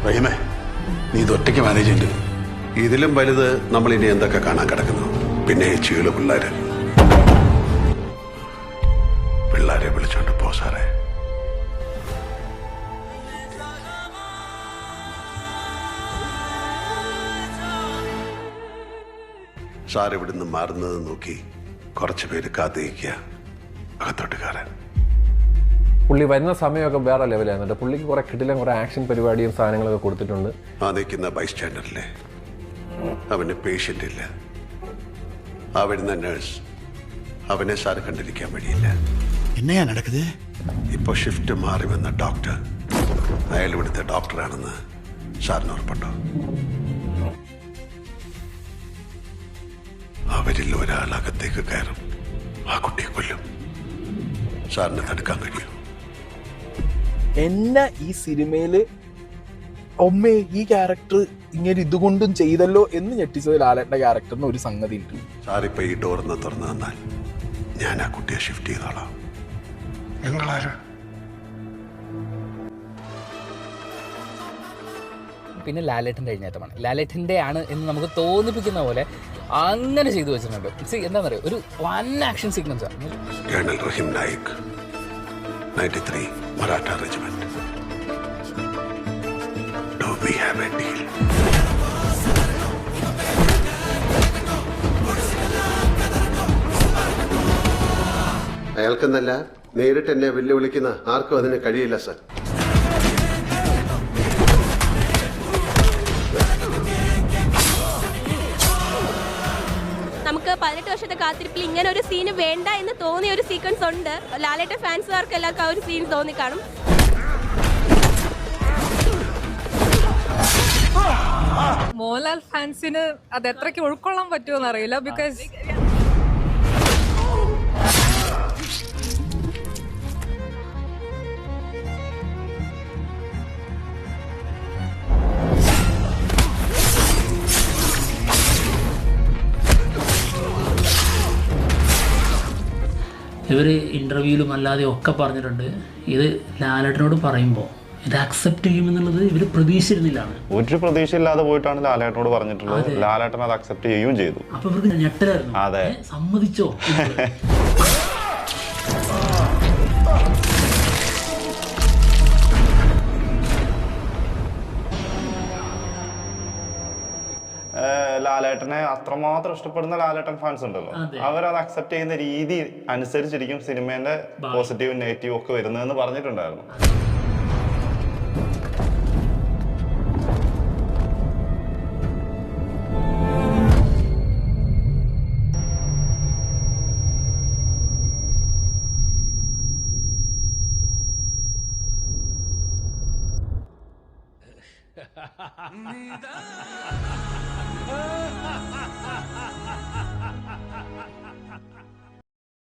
റഹീമേ, നീ ഇതൊറ്റയ്ക്ക് മാനേജ് ചെയ്യേണ്ടത്. ഇതിലും വലുത് നമ്മൾ ഇനി എന്തൊക്കെ കാണാൻ കിടക്കുന്നു. പിന്നെ ചീള് പിള്ളേരെ വിളിച്ചോണ്ട് പോ സാറേ. സാർ ഇവിടുന്ന് മാറുന്നത് നോക്കി കുറച്ചു പേര് കാത്തിരിക്കുക. അകത്തോട്ട് കയറാൻ പുള്ളി വരുന്ന സമയമൊക്കെ വേറെ ലെവലായിരുന്നു. പുള്ളിക്ക് കുറെ കിട്ടില്ല, കുറെ ആക്ഷൻ പരിപാടിയും സാധനങ്ങളൊക്കെ കൊടുത്തിട്ടുണ്ട്. ആ നിൽക്കുന്ന ബൈസ്റ്റാൻഡറിലെ അവന് പേഷ്യന്റ് ഇല്ല. ആ വരുന്ന നേഴ്സ് അവനെ സാർ കണ്ടിരിക്കാൻ വഴിയില്ല. എന്നയാ നടക്കുന്നത്? ഇപ്പൊ ഷിഫ്റ്റ് മാറി വന്ന ഡോക്ടർ അയാൾ ഇവിടുത്തെ ഡോക്ടറാണെന്ന് സാറിന് ഉറപ്പുണ്ടോ? അവരിൽ ഒരാൾ അകത്തേക്ക് കയറും, ആ കുട്ടിയെ കൊല്ലും. സാറിന് തടുക്കാൻ കഴിയും. എന്നെ ഈ സിനിമയില് ഒമ്മേ ഈ ക്യാരക്ടർ ഇങ്ങനെ ഇതുകൊണ്ടും ചെയ്തല്ലോ എന്ന് ഞെട്ടിച്ചത് ലാലേട്ടന്റെ ക്യാരക്ടറിന് ഒരു സംഗതി ഉണ്ട്. സാറിപ്പോ ഈ ഡോറിന്ന് തുറന്നു തന്നാൽ ഞാൻ ആ കുട്ടിയെ ഷിഫ്റ്റ് ചെയ്തോളാം. നിങ്ങളാരാ? പിന്നെ ലാലേട്ടൻ്റെ അഴിഞ്ഞാട്ടമാണ്. ലാലേട്ടൻ്റെ ആണ് എന്ന് നമുക്ക് തോന്നിപ്പിക്കുന്ന പോലെ അങ്ങനെ ചെയ്തു വെച്ചിട്ടുണ്ട്. എന്താണെന്ന് പറയുക, ഒരു വൺ ആക്ഷൻ സീക്വൻസ് ആണ്. Colonel Rahim Naik, 93 Maratha regiment. Do we have a deal? അയാൾക്കെന്നല്ല, നേരിട്ട് എന്നെ വെല്ലുവിളിക്കുന്ന ആർക്കും അതിന് കഴിയില്ല സർ. നമുക്ക് 18 വർഷത്തെ കാത്തിരിപ്പിൽ ഇങ്ങനെ ഒരു സീന് വേണ്ട എന്ന് തോന്നിയ ഒരു സീക്വൻസ് ഉണ്ട്. ലാലേട്ടൻ ഫാൻസുകാർക്ക് എല്ലാവർക്കും ആ ഒരു സീൻ തോന്നിക്കാണും. മോഹൻലാൽ ഫാൻസിന് അത് എത്രയ്ക്ക് ഉൾക്കൊള്ളാൻ പറ്റുമെന്ന് അറിയില്ല. ബിക്കോസ് ഇവർ ഇൻ്റർവ്യൂവിലും അല്ലാതെ ഒക്കെ പറഞ്ഞിട്ടുണ്ട്, ഇത് ലാലേട്ടനോട് പറയുമ്പോൾ ഇത് അക്സെപ്റ്റ് ചെയ്യുമെന്നുള്ളത് ഇവർ പ്രതീക്ഷിച്ചിരുന്നില്ലാണ്. ഒരു പ്രതീക്ഷയില്ലാതെ പോയിട്ടാണ് ലാലേട്ടനോട് പറഞ്ഞിട്ടുള്ളത്. ലാലേട്ടൻ അത് അക്സെപ്റ്റ് ചെയ്യുകയും ചെയ്തു. അപ്പൊ ഇവർക്ക് ഞെട്ടലായിരുന്നു. അതെ, സമ്മതിച്ചോ? ലാലേട്ടനെ അത്രമാത്രം ഇഷ്ടപ്പെടുന്ന ലാലേട്ടൻ ഫാൻസ് ഉണ്ടല്ലോ, അവരത് അക്സെപ്റ്റ് ചെയ്യുന്ന രീതി അനുസരിച്ചിരിക്കും സിനിമേന്റെ പോസിറ്റീവും നെഗറ്റീവും ഒക്കെ വരുന്നതെന്ന് പറഞ്ഞിട്ടുണ്ടായിരുന്നു.